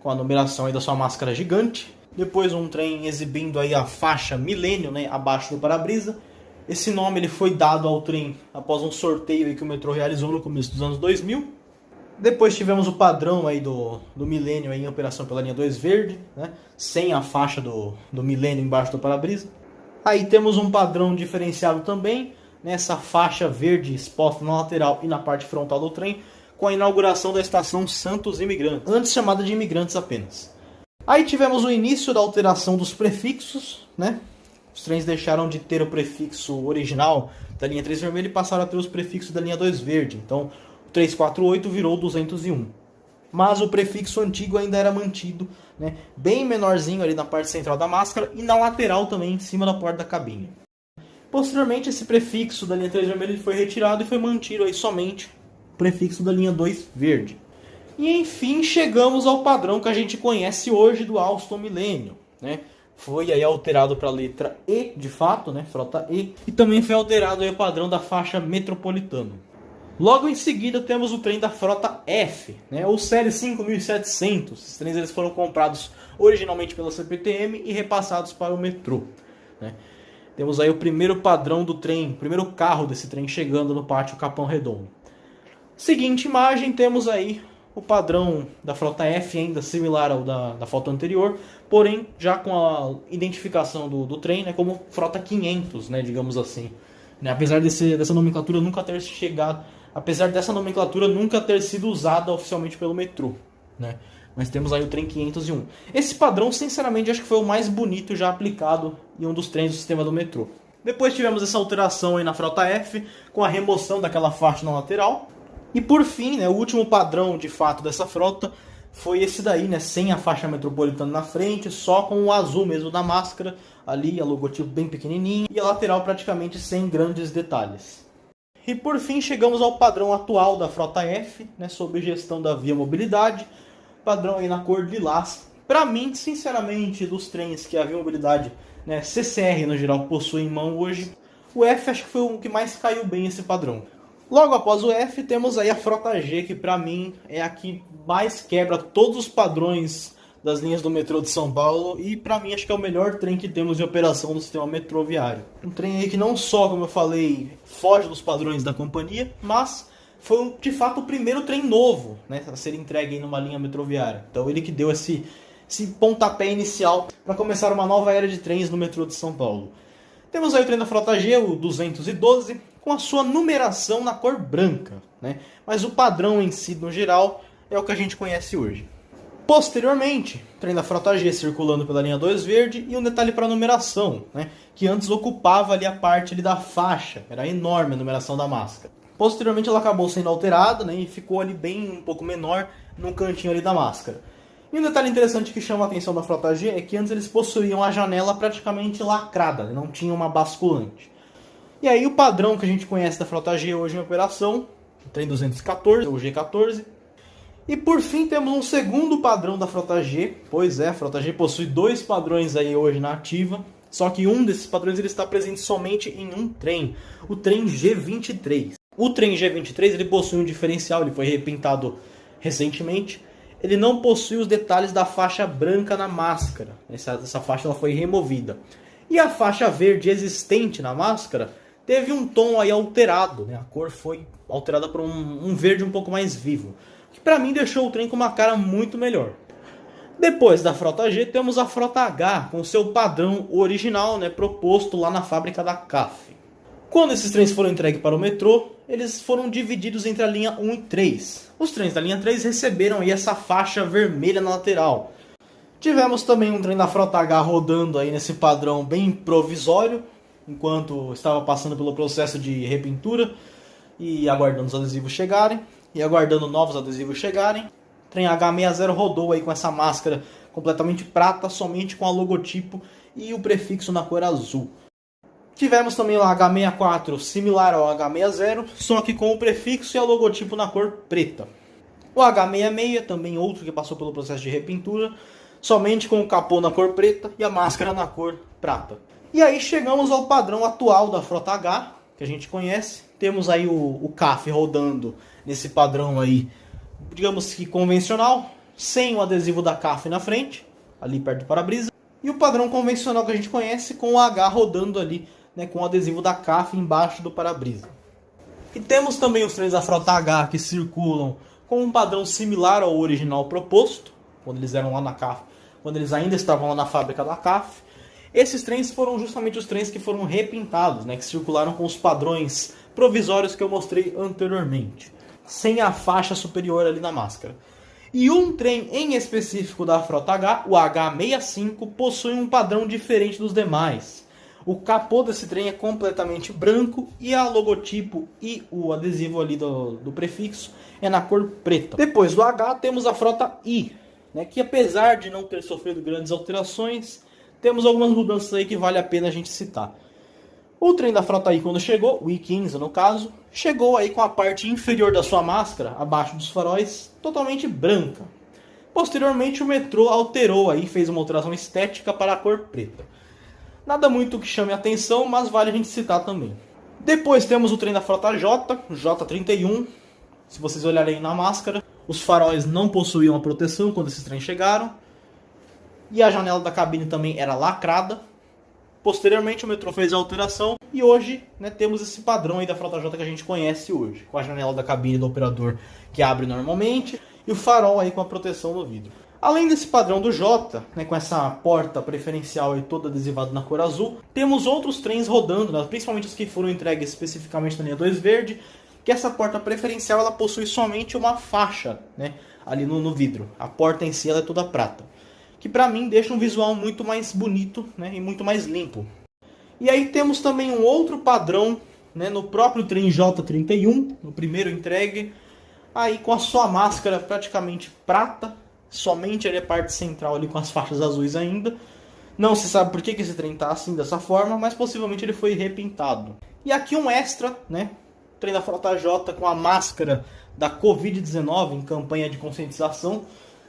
com a numeração aí da sua máscara gigante. Depois um trem exibindo aí a faixa Millennium, né, abaixo do para-brisa. Esse nome ele foi dado ao trem após um sorteio aí que o metrô realizou no começo dos anos 2000. Depois tivemos o padrão aí do Millennium aí em operação pela linha 2 verde, né, sem a faixa do Millennium embaixo do para-brisa. Aí temos um padrão diferenciado também, nessa faixa verde exposta na lateral e na parte frontal do trem, com a inauguração da estação Santos Imigrantes, antes chamada de Imigrantes apenas. Aí tivemos o início da alteração dos prefixos, né? Os trens deixaram de ter o prefixo original da linha 3 vermelha e passaram a ter os prefixos da linha 2 verde. Então, o 348 virou 201. Mas o prefixo antigo ainda era mantido, né? Bem menorzinho ali na parte central da máscara e na lateral também, em cima da porta da cabine. Posteriormente, esse prefixo da linha 3 vermelha foi retirado e foi mantido aí somente o prefixo da linha 2 verde. E enfim, chegamos ao padrão que a gente conhece hoje do Alstom Millennium, né? Foi aí alterado para a letra E, de fato, né? Frota E. E também foi alterado aí o padrão da faixa metropolitana. Logo em seguida temos o trem da frota F, né? Ou série 5700. Esses trens eles foram comprados originalmente pela CPTM e repassados para o metrô, né? Temos aí o primeiro padrão do trem, o primeiro carro desse trem chegando no pátio Capão Redondo. Seguinte imagem, temos aí o padrão da frota F, ainda similar ao da foto anterior, porém já com a identificação do trem, né, como frota 500, né, digamos assim. Né, apesar dessa nomenclatura nunca ter chegado, apesar dessa nomenclatura nunca ter sido usada oficialmente pelo metrô, né? Mas temos aí o trem 501. Esse padrão, sinceramente, acho que foi o mais bonito já aplicado em um dos trens do sistema do metrô. Depois tivemos essa alteração aí na frota F, com a remoção daquela faixa na lateral. E por fim, né, o último padrão de fato dessa frota foi esse daí, né, sem a faixa metropolitana na frente, só com o azul mesmo da máscara, ali a logotipo bem pequenininho e a lateral praticamente sem grandes detalhes. E por fim chegamos ao padrão atual da frota F, né, sob gestão da Via Mobilidade, padrão aí na cor lilás. Para mim, sinceramente, dos trens que a Via Mobilidade, né, CCR no geral, possui em mão hoje, o F acho que foi o que mais caiu bem esse padrão. Logo após o F, temos aí a frota G, que para mim é a que mais quebra todos os padrões das linhas do metrô de São Paulo e para mim acho que é o melhor trem que temos de operação do sistema metroviário. Um trem aí que não só, como eu falei, foge dos padrões da companhia, mas foi de fato o primeiro trem novo, né, a ser entregue em uma linha metroviária. Então ele que deu esse pontapé inicial para começar uma nova era de trens no metrô de São Paulo. Temos aí o trem da frota G, o 212, com a sua numeração na cor branca, né? Mas o padrão em si, no geral, é o que a gente conhece hoje. Posteriormente, o trem da frota G circulando pela linha 2 verde e um detalhe para a numeração, né? Que antes ocupava ali a parte ali da faixa, era enorme a numeração da máscara. Posteriormente ela acabou sendo alterada, né? E ficou ali bem um pouco menor no cantinho ali da máscara. E um detalhe interessante que chama a atenção da frota G é que antes eles possuíam a janela praticamente lacrada, né? Não tinha uma basculante. E aí o padrão que a gente conhece da frota G hoje em operação, o trem 214, o G14. E por fim temos um segundo padrão da frota G. Pois é, a frota G possui dois padrões aí hoje na ativa. Só que um desses padrões ele está presente somente em um trem, o trem G23. O trem G23 ele possui um diferencial, ele foi repintado recentemente. Ele não possui os detalhes da faixa branca na máscara. Essa faixa ela foi removida. E a faixa verde existente na máscara teve um tom aí alterado, né? A cor foi alterada por um verde um pouco mais vivo, que para mim deixou o trem com uma cara muito melhor. Depois da frota G temos a frota H com seu padrão original, né, proposto lá na fábrica da CAF. Quando esses trens foram entregues para o metrô, eles foram divididos entre a linha 1 e 3. Os trens da linha 3 receberam aí essa faixa vermelha na lateral. Tivemos também um trem da frota H rodando aí nesse padrão bem provisório, enquanto estava passando pelo processo de repintura e aguardando os adesivos chegarem, e aguardando novos adesivos chegarem. O trem H60 rodou aí com essa máscara completamente prata, somente com a logotipo e o prefixo na cor azul. Tivemos também o H64 similar ao H60, só que com o prefixo e a logotipo na cor preta. O H66, também outro que passou pelo processo de repintura, somente com o capô na cor preta e a máscara na cor prata. E aí chegamos ao padrão atual da frota H, que a gente conhece. Temos aí o CAF rodando nesse padrão aí, digamos que convencional, sem o adesivo da CAF na frente, ali perto do para-brisa. E o padrão convencional que a gente conhece com o H rodando ali, né, com o adesivo da CAF embaixo do para-brisa. E temos também os trens da frota H que circulam com um padrão similar ao original proposto, quando eles eram lá na CAF, quando eles ainda estavam lá na fábrica da CAF. Esses trens foram justamente os trens que foram repintados, né, que circularam com os padrões provisórios que eu mostrei anteriormente, sem a faixa superior ali na máscara. E um trem em específico da frota H, o H65, possui um padrão diferente dos demais. O capô desse trem é completamente branco e a logotipo e o adesivo ali do prefixo é na cor preta. Depois do H temos a frota I, né, que apesar de não ter sofrido grandes alterações, temos algumas mudanças aí que vale a pena a gente citar. O trem da frota I, quando chegou, o I-15 no caso, chegou aí com a parte inferior da sua máscara, abaixo dos faróis, totalmente branca. Posteriormente o metrô alterou aí, fez uma alteração estética para a cor preta. Nada muito que chame a atenção, mas vale a gente citar também. Depois temos o trem da frota J, J31. Se vocês olharem na máscara, os faróis não possuíam a proteção quando esses trens chegaram. E a janela da cabine também era lacrada. Posteriormente o metrô fez a alteração e hoje, né, temos esse padrão aí da frota J que a gente conhece hoje, com a janela da cabine do operador que abre normalmente e o farol aí com a proteção no vidro. Além desse padrão do J, né, com essa porta preferencial aí toda adesivada na cor azul, temos outros trens rodando, né, principalmente os que foram entregues especificamente na linha 2 verde, que essa porta preferencial ela possui somente uma faixa, né, ali no vidro. A porta em si ela é toda prata, que para mim deixa um visual muito mais bonito, né, e muito mais limpo. E aí temos também um outro padrão, né, no próprio trem J31, no primeiro entregue, aí com a sua máscara praticamente prata, somente ali a parte central ali com as faixas azuis ainda. Não se sabe por que esse trem está assim dessa forma, mas possivelmente ele foi repintado. E aqui um extra, né, trem da frota J com a máscara da Covid-19 em campanha de conscientização.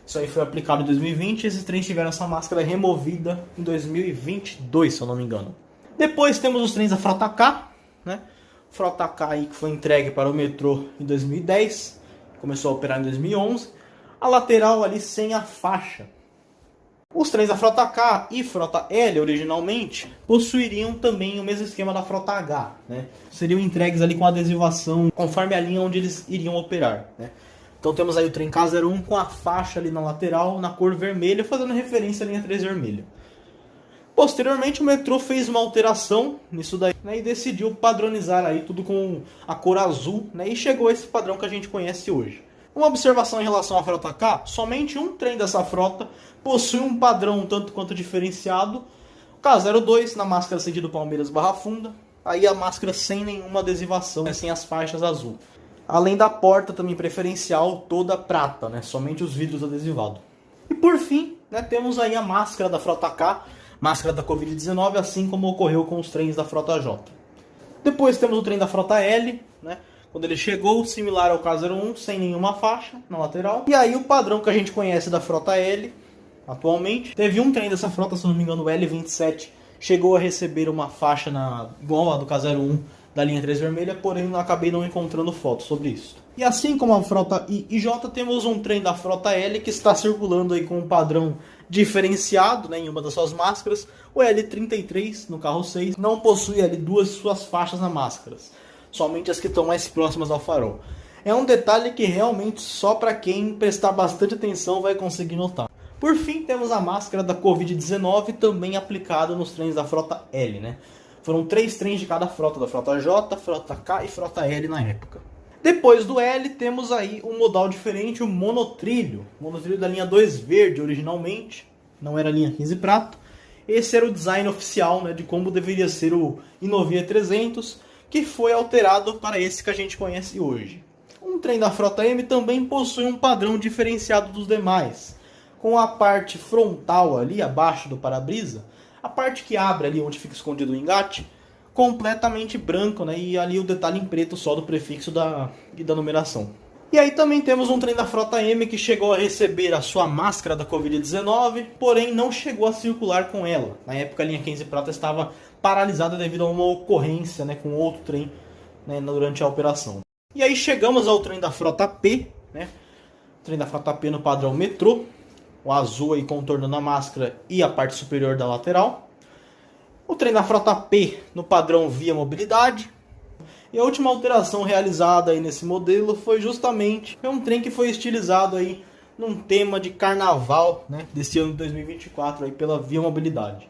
Isso aí foi aplicado em 2020 e esses trens tiveram essa máscara removida em 2022, se eu não me engano. Depois temos os trens da frota K, né? Frota K aí que foi entregue para o metrô em 2010, começou a operar em 2011. A lateral ali sem a faixa. Os trens da frota K e frota L originalmente possuiriam também o mesmo esquema da frota H, né? Seriam entregues ali com adesivação conforme a linha onde eles iriam operar, né? Então temos aí o trem K01 com a faixa ali na lateral, na cor vermelha, fazendo referência à linha 3 vermelha. Posteriormente o metrô fez uma alteração nisso daí, né, e decidiu padronizar aí tudo com a cor azul, né, e chegou a esse padrão que a gente conhece hoje. Uma observação em relação à frota K, somente um trem dessa frota possui um padrão um tanto quanto diferenciado. O K02 na máscara sentido Palmeiras Barra Funda, aí a máscara sem nenhuma adesivação, né, sem as faixas azul. Além da porta também preferencial toda prata, né? Somente os vidros adesivados. E por fim, né, temos aí a máscara da frota K, máscara da Covid-19, assim como ocorreu com os trens da frota J. Depois temos o trem da frota L, né? Quando ele chegou, similar ao K01, sem nenhuma faixa na lateral. E aí o padrão que a gente conhece da frota L, atualmente. Teve um trem dessa frota, se não me engano, o L27, chegou a receber uma faixa igual a do K01, da linha 3 vermelha, porém acabei não encontrando fotos sobre isso. E assim como a frota I e J, temos um trem da frota L que está circulando aí com um padrão diferenciado, né, em uma das suas máscaras. O L33 no carro 6 não possui ali duas suas faixas nas máscaras, somente as que estão mais próximas ao farol. É um detalhe que realmente só para quem prestar bastante atenção vai conseguir notar. Por fim, temos a máscara da Covid-19 também aplicada nos trens da frota L, né? Foram 3 trens de cada frota, da frota J, frota K e frota L na época. Depois do L, temos aí um modal diferente, o monotrilho. Monotrilho da linha 2 verde originalmente, não era a linha 15 prata. Esse era o design oficial, né, de como deveria ser o Inovia 300, que foi alterado para esse que a gente conhece hoje. Um trem da frota M também possui um padrão diferenciado dos demais, com a parte frontal ali abaixo do para-brisa, a parte que abre ali onde fica escondido o engate, completamente branco, né? E ali o detalhe em preto só do prefixo e da numeração. E aí também temos um trem da frota M que chegou a receber a sua máscara da Covid-19, porém não chegou a circular com ela. Na época a linha 15 prata estava paralisada devido a uma ocorrência, né, com outro trem, né, durante a operação. E aí chegamos ao trem da frota P, né? Trem da frota P no padrão metrô. O azul aí contornando a máscara e a parte superior da lateral. O trem da frota P no padrão via mobilidade. E a última alteração realizada aí nesse modelo foi justamente um trem que foi estilizado aí num tema de carnaval, né, desse ano de 2024 aí pela via mobilidade.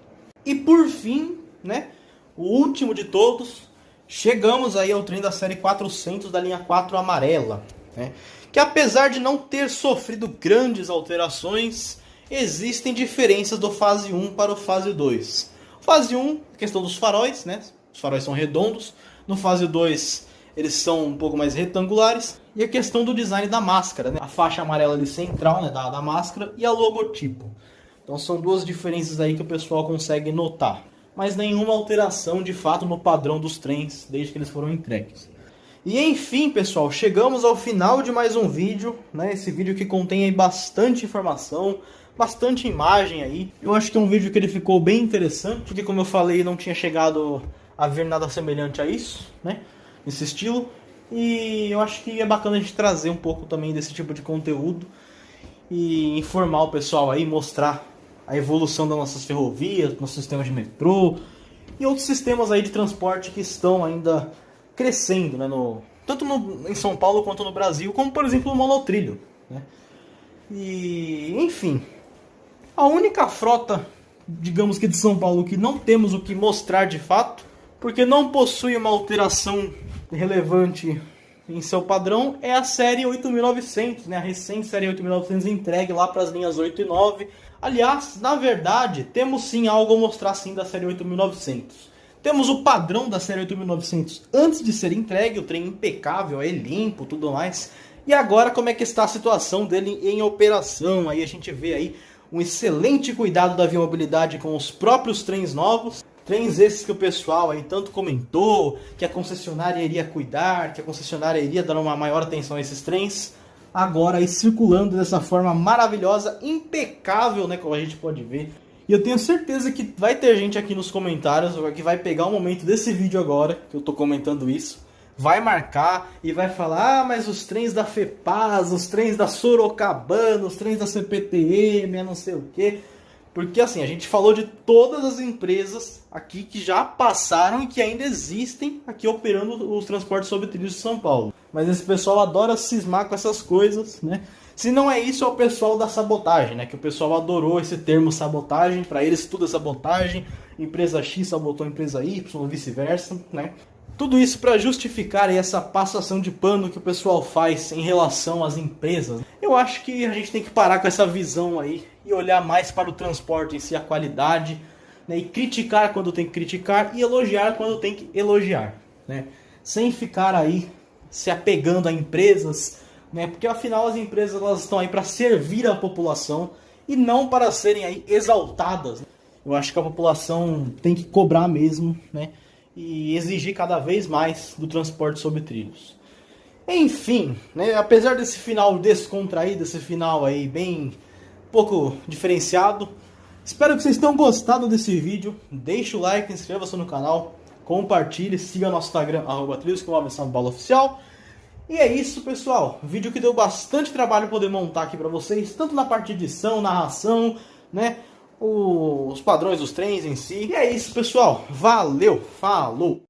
E por fim, né, o último de todos, chegamos aí ao trem da série 400 da linha 4 amarela, né, que apesar de não ter sofrido grandes alterações, existem diferenças do fase 1 para o fase 2. Fase 1, questão dos faróis, né, os faróis são redondos. No fase 2, eles são um pouco mais retangulares. E a questão do design da máscara, né, a faixa amarela ali central, né, da máscara e a logotipo. Então são duas diferenças aí que o pessoal consegue notar. Mas nenhuma alteração de fato no padrão dos trens desde que eles foram entregues. E enfim, pessoal, chegamos ao final de mais um vídeo, né? Esse vídeo que contém aí bastante informação, bastante imagem aí. Eu acho que é um vídeo que ele ficou bem interessante, porque como eu falei, não tinha chegado a ver nada semelhante a isso, né? Nesse estilo. E eu acho que é bacana a gente trazer um pouco também desse tipo de conteúdo e informar o pessoal aí, mostrar a evolução das nossas ferrovias, nossos sistemas de metrô e outros sistemas aí de transporte que estão ainda crescendo, né, tanto em São Paulo quanto no Brasil, como por exemplo o monotrilho, né? E enfim, a única frota, digamos que de São Paulo, que não temos o que mostrar de fato, porque não possui uma alteração relevante em seu padrão, é a série 8900, né? A recente série 8900 entregue lá para as linhas 8 e 9. Aliás, na verdade, temos sim algo a mostrar sim da série 8900. Temos o padrão da série 8900 antes de ser entregue, o trem impecável, é limpo, tudo mais. E agora como é que está a situação dele em operação? Aí a gente vê aí um excelente cuidado da Viamobilidade com os próprios trens novos. Trens esses que o pessoal aí tanto comentou, que a concessionária iria cuidar, que a concessionária iria dar uma maior atenção a esses trens. Agora aí circulando dessa forma maravilhosa, impecável, né, como a gente pode ver. E eu tenho certeza que vai ter gente aqui nos comentários que vai pegar o momento desse vídeo agora, que eu tô comentando isso, vai marcar e vai falar: ah, mas os trens da FEPAS, os trens da Sorocabana, os trens da CPTM, não sei o quê. Porque assim, a gente falou de todas as empresas aqui que já passaram e que ainda existem aqui operando os transportes sobre trilhos de São Paulo. Mas esse pessoal adora cismar com essas coisas, né? Se não é isso, é o pessoal da sabotagem, né? Que o pessoal adorou esse termo sabotagem. Para eles tudo é sabotagem. Empresa X sabotou a empresa Y, vice-versa, né? Tudo isso para justificar essa passação de pano que o pessoal faz em relação às empresas. Eu acho que a gente tem que parar com essa visão aí e olhar mais para o transporte em si, a qualidade, né? E criticar quando tem que criticar e elogiar quando tem que elogiar, né? Sem ficar aí se apegando a empresas, né? Porque afinal as empresas elas estão aí para servir a população e não para serem aí exaltadas. Eu acho que a população tem que cobrar mesmo, né? E exigir cada vez mais do transporte sobre trilhos. Enfim, né, apesar desse final descontraído, esse final aí bem pouco diferenciado, espero que vocês tenham gostado desse vídeo. Deixe o like, inscreva-se no canal, compartilhe, siga nosso Instagram, @trilhos_São Paulo Oficial. E é isso, pessoal. Vídeo que deu bastante trabalho poder montar aqui para vocês, tanto na parte de edição, narração, né? Os padrões dos trens em si. E é isso, pessoal. Valeu, falou!